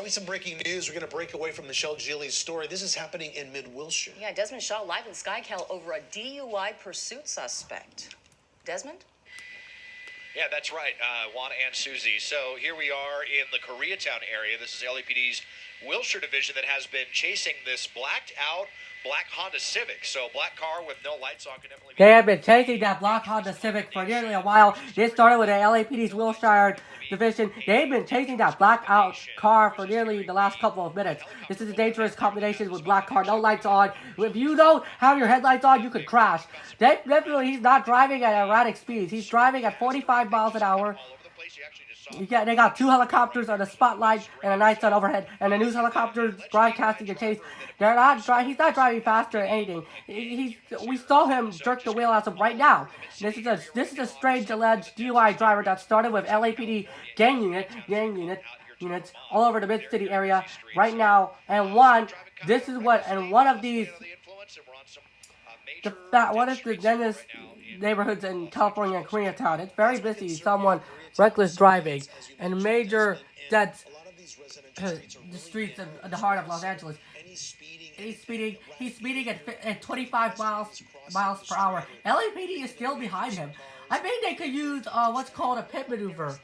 Probably some breaking news. We're going to break away from Michelle Gillies' story. This is happening in mid-Wilshire. Yeah, Desmond Shaw live in Skycal over a DUI pursuit suspect. Desmond? Yeah, that's right, Juan and Susie. So here we are in the Koreatown area. This is LAPD's Wilshire division that has been chasing this blacked-out black Honda Civic. So black car with no lights on can definitely be... They have been chasing that black Honda Civic for nearly a while. It started with the LAPD's Wilshire division. They've been chasing that blackout car for nearly the last couple of minutes. This is a dangerous combination with black car, no lights on. If you don't have your headlights on, you could crash. Definitely, he's not driving at erratic speeds. He's driving at 45 miles an hour. They got 2 helicopters on the spotlight and a night sun overhead, and the news helicopters broadcasting the chase. He's not driving faster or anything. We saw him jerk the wheel as of right now. This is a strange alleged DUI driver that started with LAPD gang units all over the mid-city area right now. And one of these. What is the densest neighborhoods in California and Koreatown? It's very busy. Someone reckless driving and major deaths. The streets of the heart of Los Angeles. He's speeding at 25 miles per hour. LAPD is still behind him. I think they could use what's called a pit maneuver,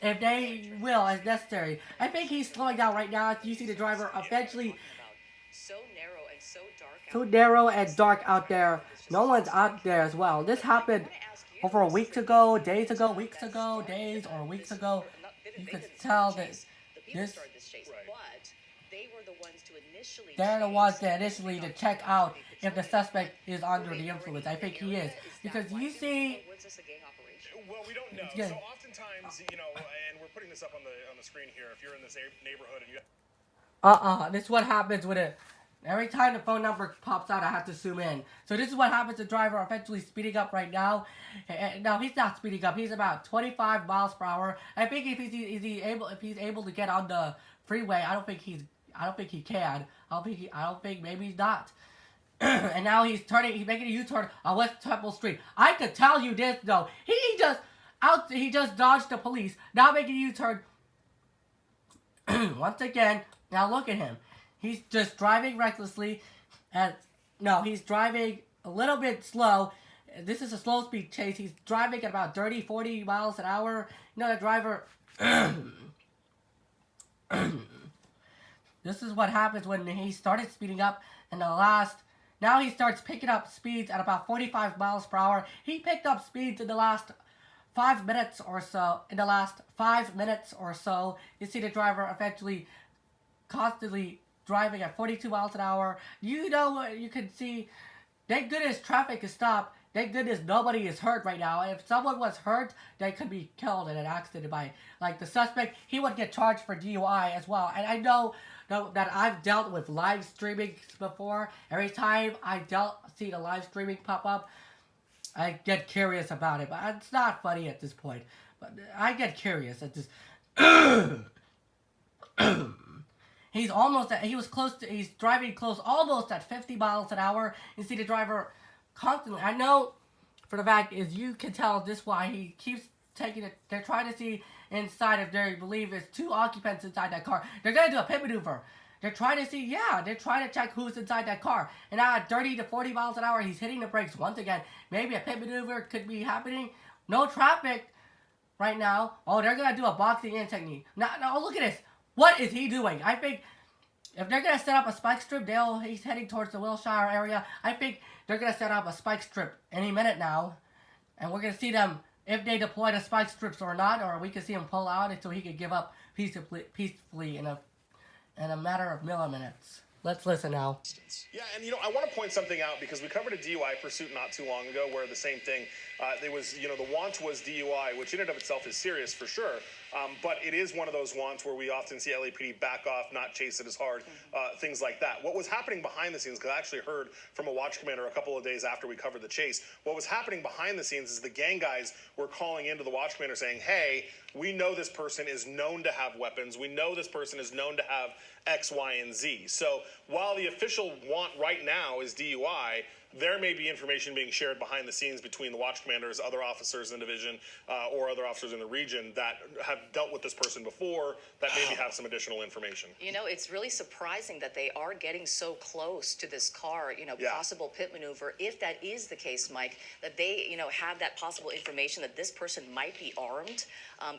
if they will, as necessary. I think he's slowing down right now. You see the driver eventually. So narrow and dark out there. No one's out there as well. This happened over weeks ago. You could tell that they're the ones that initially to check out if the suspect is under the influence. I think he is. Because you see... Well, we don't know. So oftentimes, and we're putting this up on the screen here, if you're in this neighborhood and you... This is what happens with it. Every time the phone number pops out, I have to zoom in. So this is what happens to the driver eventually speeding up right now. No, he's not speeding up. He's about 25 miles per hour. I think if he's able to get on the freeway, I don't think he can. I don't think maybe he's not. And now he's making a U-turn on West Temple Street. I could tell you this though. He just dodged the police. Now making a U-turn. Once again, now look at him. He's just driving recklessly. He's driving a little bit slow. This is a slow speed chase. He's driving at about 30, 40 miles an hour. The driver... This is what happens when he started speeding up in the last... Now he starts picking up speeds at about 45 miles per hour. He picked up speeds in the last 5 minutes or so. You see the driver eventually constantly driving at 42 miles an hour. You can see, thank goodness traffic is stopped. Thank goodness nobody is hurt right now. If someone was hurt, they could be killed in an accident by, like the suspect, he would get charged for DUI as well. And I know that I've dealt with live streaming before. Every time I see the live streaming pop up, I get curious about it. But it's not funny at this point. But I get curious at this. He's driving close, almost at 50 miles an hour. You see the driver constantly. I know for the fact is you can tell this why he keeps taking it. They're trying to see inside if they believe there's 2 occupants inside that car. They're going to do a pit maneuver. They're trying to see, they're trying to check who's inside that car. And now at 30 to 40 miles an hour, he's hitting the brakes once again. Maybe a pit maneuver could be happening. No traffic right now. Oh, they're going to do a boxing in technique. Now, look at this. What is he doing? I think if they're going to set up a spike strip, he's heading towards the Wilshire area. I think they're going to set up a spike strip any minute now. And we're going to see them, if they deploy the spike strips or not, or we can see him pull out until he can give up peacefully in a matter of milliminutes. Let's listen now. Yeah, and I want to point something out because we covered a DUI pursuit not too long ago where the same thing, there was, the want was DUI, which in and of itself is serious for sure. But it is one of those wants where we often see LAPD back off, not chase it as hard, things like that. What was happening behind the scenes, because I actually heard from a watch commander a couple of days after we covered the chase, what was happening behind the scenes is the gang guys were calling into the watch commander saying, hey, we know this person is known to have weapons. We know this person is known to have X, Y, and Z. So while the official want right now is DUI, there may be information being shared behind the scenes between the watch commanders, other officers in the division, or other officers in the region that have dealt with this person before that maybe have some additional information. You know, it's really surprising that they are getting so close to this car, possible pit maneuver. If that is the case, Mike, that they, have that possible information that this person might be armed.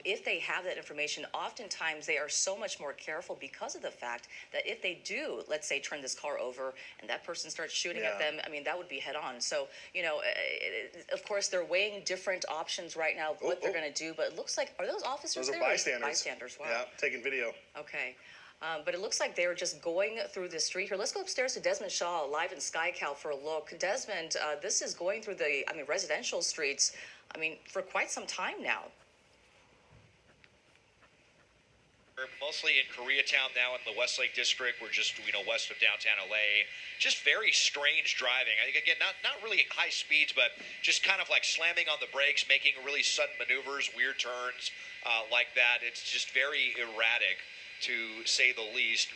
If they have that information, oftentimes they are so much more careful because of the fact that if they do, let's say, turn this car over and that person starts shooting at them, I mean, that would be head on. So, of course, they're weighing different options right now, what they're going to do. But it looks like, are those officers Those are there? bystanders. Bystanders, wow. Yeah, taking video. Okay. But it looks like they're just going through the street here. Let's go upstairs to Desmond Shaw, live in SkyCal, for a look. Desmond, this is going through the, residential streets, for quite some time now. We're mostly in Koreatown now in the Westlake District. We're just, west of downtown LA. Just very strange driving. I think, again, not really high speeds, but just kind of like slamming on the brakes, making really sudden maneuvers, weird turns like that. It's just very erratic, to say the least.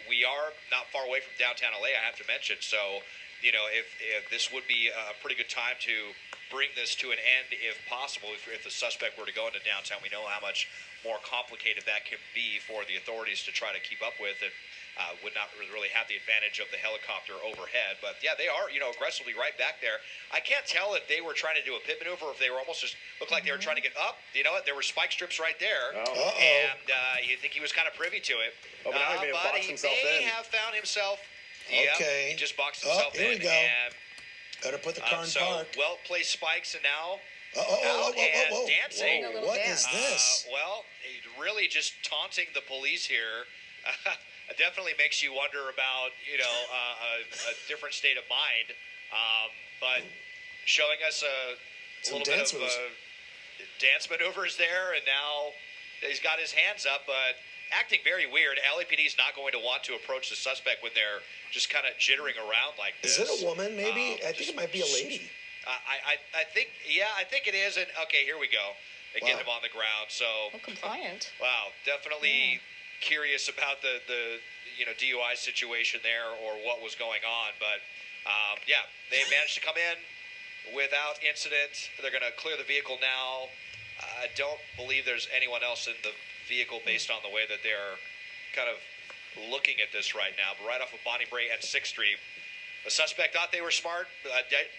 We are not far away from downtown LA, I have to mention. So, if this would be a pretty good time to bring this to an end, if possible, if the suspect were to go into downtown. We know how much more complicated that can be for the authorities to try to keep up with, and would not really have the advantage of the helicopter overhead. But yeah, they are, aggressively right back there. I can't tell if they were trying to do a pit maneuver or if they were almost just looked like they were trying to get up. You know what? There were spike strips right there, and you think he was kind of privy to it. Oh, but now he may have boxed himself in. He may have found himself. Yeah, Okay. he just boxed himself in. Here we go. And, Better put the car in park. well-placed spikes, and now dancing. Doing a little What dance. is this? Really just taunting the police here. It definitely makes you wonder about, a different state of mind. But showing us a Some little bit dance of moves. dance maneuvers there, and now he's got his hands up, but acting very weird. LAPD's not going to want to approach the suspect when they're just kind of jittering around like this. Is it a woman, maybe? I think it might be a lady. I think it is. And okay, here we go. They get him on the ground. So Compliant. wow, definitely curious about the DUI situation there, or what was going on. But they managed to come in without incident. They're going to clear the vehicle now. I don't believe there's anyone else in the vehicle based on the way that they're kind of looking at this right now. But right off of Bonnie Bray at 6th Street, the suspect thought they were smart,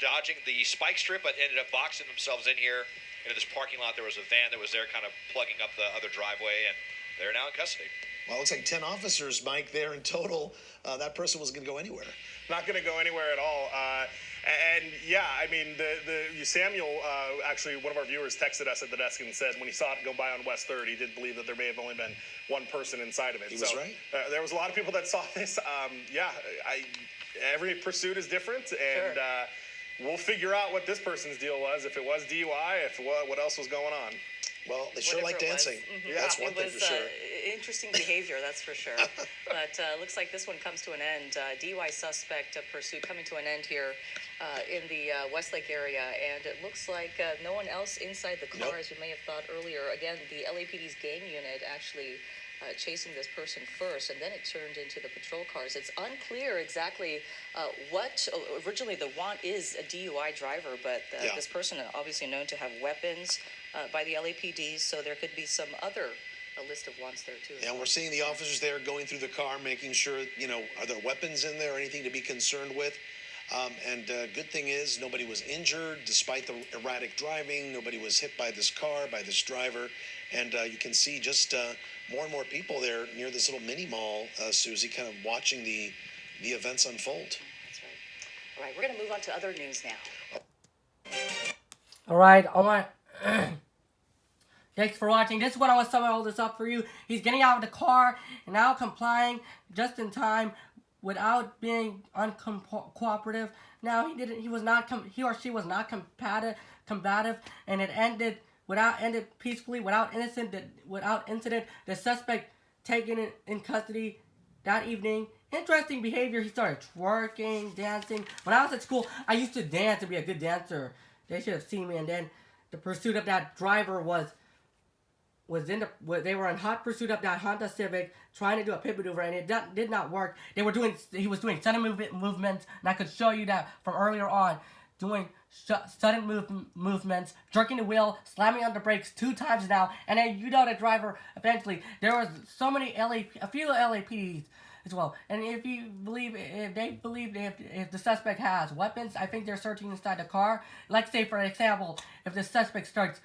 dodging the spike strip, but ended up boxing themselves in here into this parking lot. There was a van that was there kind of plugging up the other driveway, and they're now in custody. Well, it looks like 10 officers, Mike, there in total. That person wasn't going to go anywhere. Not going to go anywhere at all. Samuel, actually, one of our viewers texted us at the desk and said when he saw it go by on West 3rd, he did believe that there may have only been one person inside of it. He was right. There was a lot of people that saw this. Every pursuit is different, and we'll figure out what this person's deal was. If it was DUI, what else was going on. Well, they sure like Whatever it was. dancing. That's one thing for sure. Interesting behavior, that's for sure. But looks like this one comes to an end. DUI suspect pursuit coming to an end here in the Westlake area. And it looks like no one else inside the car, as we may have thought earlier. Again, the LAPD's gang unit actually chasing this person first, and then it turned into the patrol cars. It's unclear exactly what originally the want is a DUI driver, but this person obviously known to have weapons by the LAPD, so there could be some other list of wants there too. And we're seeing the officers there going through the car, making sure, are there weapons in there or anything to be concerned with? Good thing is nobody was injured despite the erratic driving. Nobody was hit by this car, by this driver. And you can see just more and more people there near this little mini mall, Susie, kind of watching the events unfold. That's right. All right, we're going to move on to other news now. All right, thanks for watching. This is what I was summing all this up for you. He's getting out of the car and now complying just in time without being uncooperative. Now he or she was not combative, and it ended peacefully without incident. The suspect taken in custody that evening. Interesting behavior. He started twerking, dancing. When I was at school, I used to dance and be a good dancer. They should have seen me. And then the pursuit of that driver was they were in hot pursuit of that Honda Civic, trying to do a pit maneuver, and it did not work. He was doing sudden movements, and I could show you that from earlier on, doing sudden movements, jerking the wheel, slamming on the brakes 2 times now, and then you know the driver eventually. There was a few LAPDs as well, and if they believe if the suspect has weapons, I think they're searching inside the car. Like say for example, if the suspect starts.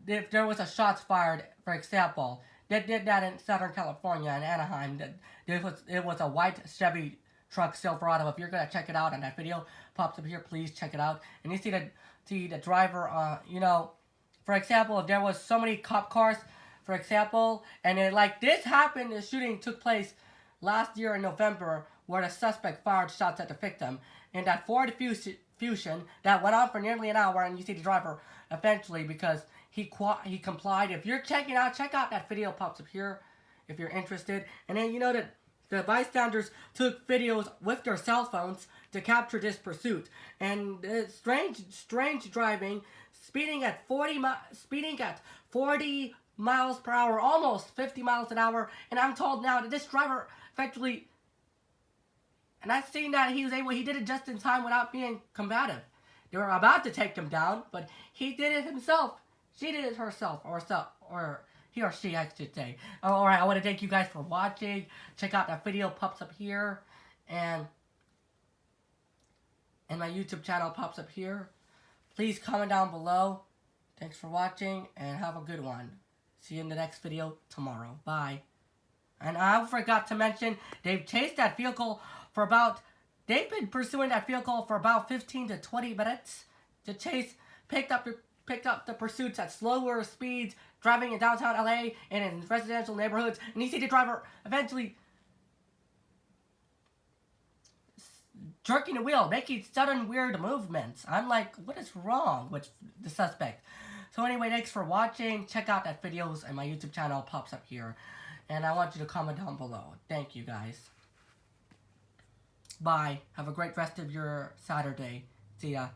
If there was a shots fired, for example, they did that in Southern California in Anaheim. It was a white Chevy truck Silverado. If you're gonna check it out, and that video pops up here, please check it out. And you see the driver. For example, if there was so many cop cars, for example, and this happened. The shooting took place last year in November, where the suspect fired shots at the victim. In that Ford Fusion that went on for nearly an hour, and you see the driver eventually because he complied. If you're check out that video pops up here if you're interested. And then that the bystanders took videos with their cell phones to capture this pursuit. And strange driving, speeding at 40 miles per hour, almost 50 miles an hour. And I'm told now that this driver eventually, and I've seen that he did it just in time without being combative. They were about to take him down, but he did it himself. She did it herself, or he or she, I should say. Alright, I want to thank you guys for watching. Check out that video, pops up here, and my YouTube channel pops up here. Please comment down below. Thanks for watching, and have a good one. See you in the next video tomorrow. Bye. And I forgot to mention, they've chased that vehicle for they've been pursuing that vehicle for about 15 to 20 minutes. The chase picked up the pursuits at slower speeds, driving in downtown LA and in residential neighborhoods. And you see the driver eventually jerking the wheel, making sudden weird movements. I'm like, what is wrong with the suspect? So anyway, thanks for watching. Check out that videos, and my YouTube channel pops up here. And I want you to comment down below. Thank you guys. Bye. Have a great rest of your Saturday. See ya.